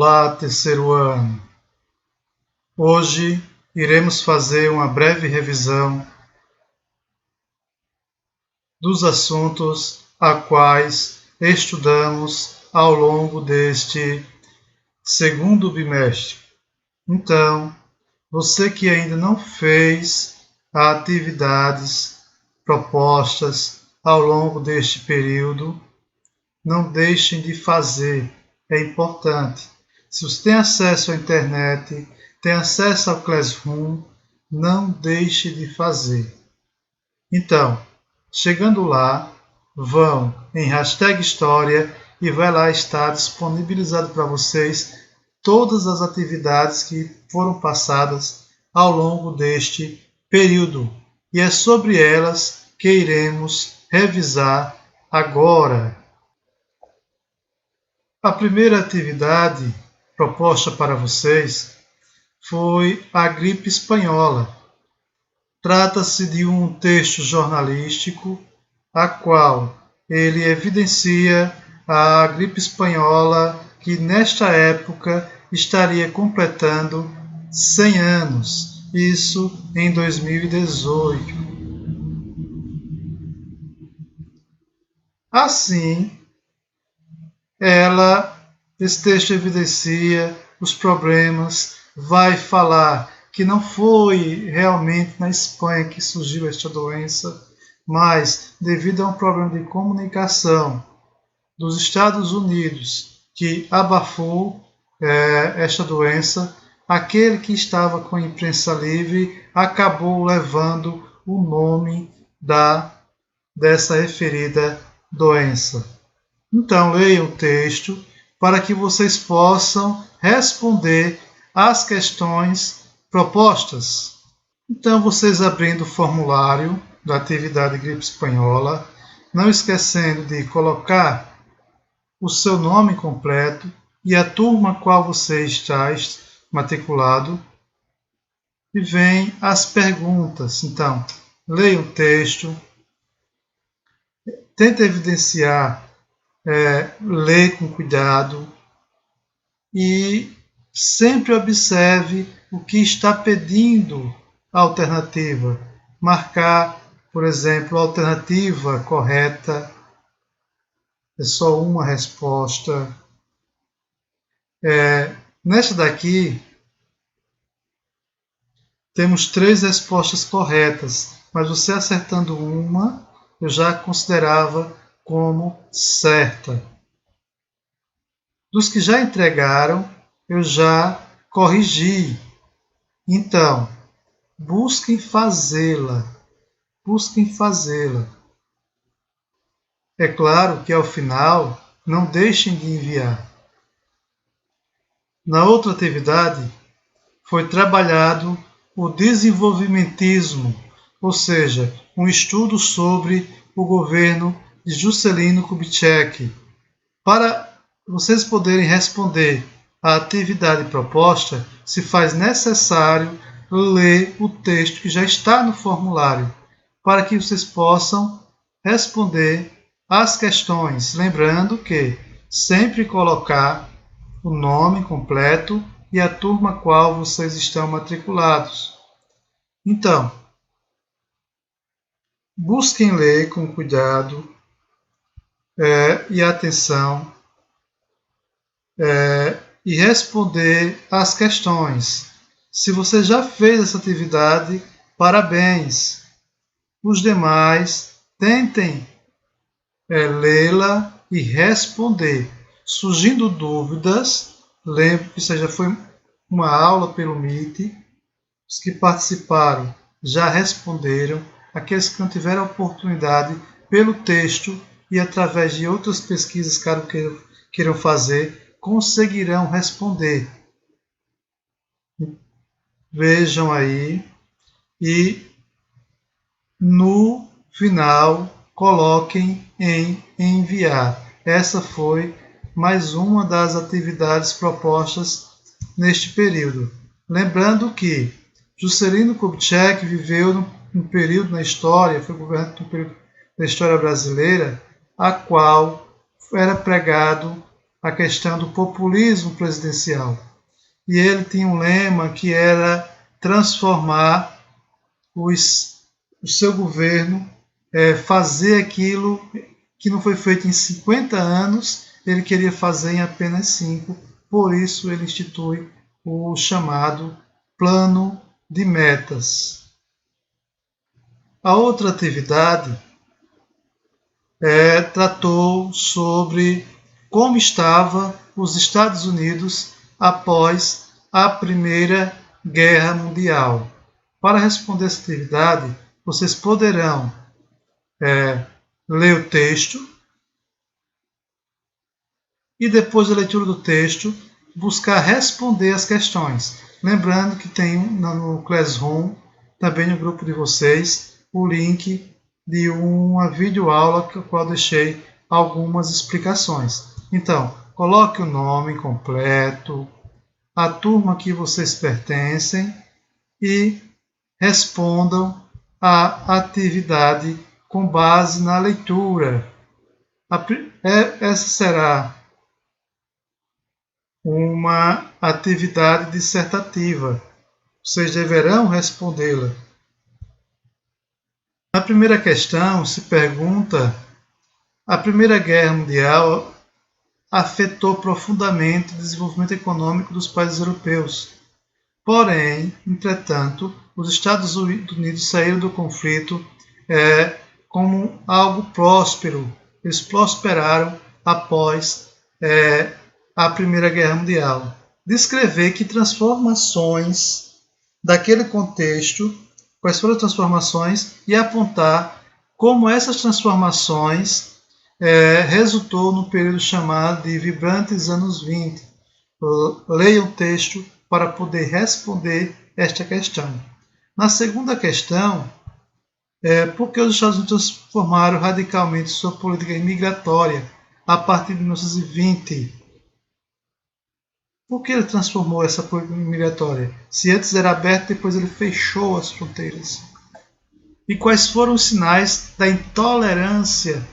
Olá, terceiro ano! Hoje iremos fazer uma breve revisão dos assuntos a quais estudamos ao longo deste segundo bimestre. Então, você que ainda não fez as atividades propostas ao longo deste período, não deixem de fazer, é importante. Se você tem acesso à internet, tem acesso ao Classroom, não deixe de fazer. Então, chegando lá, vão em #História e vai lá estar disponibilizado para vocês todas as atividades que foram passadas ao longo deste período. E é sobre elas que iremos revisar agora. A primeira atividade proposta para vocês foi a gripe espanhola. Trata-se de um texto jornalístico a qual ele evidencia a gripe espanhola que nesta época estaria completando 100 anos, isso em 2018. Assim, esse texto evidencia os problemas, vai falar que não foi realmente na Espanha que surgiu esta doença, mas devido a um problema de comunicação dos Estados Unidos que abafou esta doença, aquele que estava com a imprensa livre acabou levando o nome dessa referida doença. Então, leiam o texto para que vocês possam responder às questões propostas. Então, vocês abrindo o formulário da atividade gripe espanhola, não esquecendo de colocar o seu nome completo e a turma a qual você está matriculado, e vem as perguntas. Então, leia o texto, tente evidenciar, ler com cuidado e sempre observe o que está pedindo a alternativa. Marcar, por exemplo, a alternativa correta, é só uma resposta. Nesta daqui, temos 3 respostas corretas, mas você acertando uma, eu já considerava como certa. Dos que já entregaram, eu já corrigi. Então, busquem fazê-la. É claro que ao final, não deixem de enviar. Na outra atividade, foi trabalhado o desenvolvimentismo, ou seja, um estudo sobre o governo de Juscelino Kubitschek. Para vocês poderem responder à atividade proposta, se faz necessário ler o texto que já está no formulário, para que vocês possam responder às questões. Lembrando que sempre colocar o nome completo e a turma a qual vocês estão matriculados. Então, busquem ler com cuidado e atenção e responder às questões. Se você já fez essa atividade, parabéns. Os demais, tentem lê-la e responder. Surgindo dúvidas, lembre que isso já foi uma aula pelo Meet. Os que participaram já responderam. Aqueles que não tiveram oportunidade, pelo texto e através de outras pesquisas que queiram fazer, conseguirão responder. Vejam aí e no final coloquem em enviar. Essa foi mais uma das atividades propostas neste período. Lembrando que Juscelino Kubitschek viveu num período na história, foi governante num período da história brasileira, a qual era pregado a questão do populismo presidencial. E ele tinha um lema que era transformar o seu governo, fazer aquilo que não foi feito em 50 anos, ele queria fazer em apenas 5. Por isso ele institui o chamado Plano de Metas. A outra atividade tratou sobre como estavam os Estados Unidos após a Primeira Guerra Mundial. Para responder essa atividade, vocês poderão ler o texto e, depois da leitura do texto, buscar responder as questões. Lembrando que tem no Classroom, também no grupo de vocês, o link de uma videoaula com a qual deixei algumas explicações. Então, coloque o nome completo, a turma que vocês pertencem e respondam a atividade com base na leitura. Essa será uma atividade dissertativa. Vocês deverão respondê-la. Na primeira questão se pergunta: a Primeira Guerra Mundial afetou profundamente o desenvolvimento econômico dos países europeus. Porém, entretanto, os Estados Unidos saíram do conflito como algo próspero. Eles prosperaram após a Primeira Guerra Mundial. Descrever que transformações daquele contexto, quais foram as transformações, e apontar como essas transformações resultou no período chamado de vibrantes anos 20. Leia o texto para poder responder esta questão. Na segunda questão, por que os Estados Unidos transformaram radicalmente sua política imigratória a partir de 1920? Por que ele transformou essa política migratória? Se antes era aberto, depois ele fechou as fronteiras. E quais foram os sinais da intolerância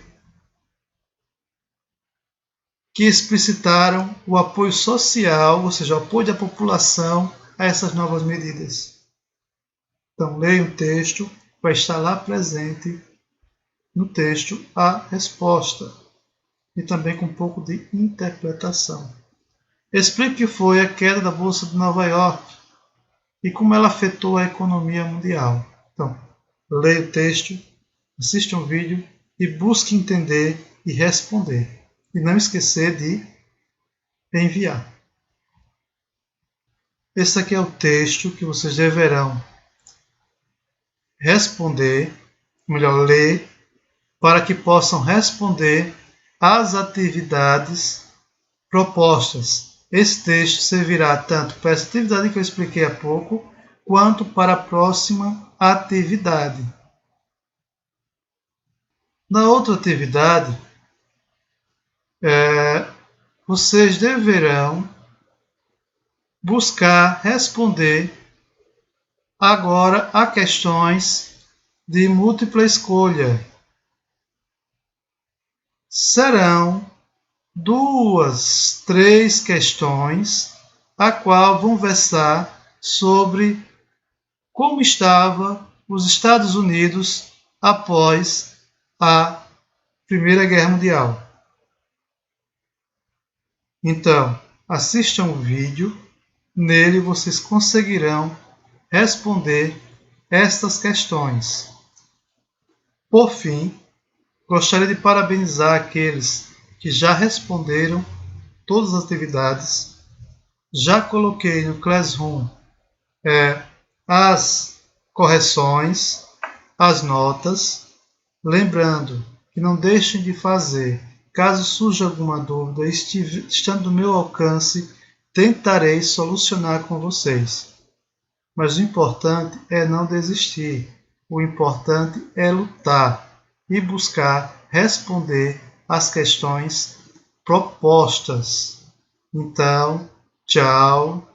que explicitaram o apoio social, ou seja, o apoio da população a essas novas medidas? Então, leia o texto, vai estar lá presente no texto a resposta, e também com um pouco de interpretação. Explique o que foi a queda da Bolsa de Nova York e como ela afetou a economia mundial. Então, leia o texto, assista um vídeo e busque entender e responder. E não esquecer de enviar. Esse aqui é o texto que vocês deverão responder, melhor, ler, para que possam responder às atividades propostas. Esse texto servirá tanto para essa atividade que eu expliquei há pouco, quanto para a próxima atividade. Na outra atividade, vocês deverão buscar responder agora a questões de múltipla escolha. Serão 2, 3 questões, a qual vão versar sobre como estavam os Estados Unidos após a Primeira Guerra Mundial. Então, assistam o vídeo, nele vocês conseguirão responder estas questões. Por fim, gostaria de parabenizar aqueles que já responderam todas as atividades. Já coloquei no Classroom as correções, as notas. Lembrando que não deixem de fazer. Caso surja alguma dúvida, estando no meu alcance, tentarei solucionar com vocês. Mas o importante é não desistir. O importante é lutar e buscar responder as questões propostas. Então, tchau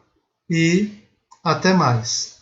e até mais.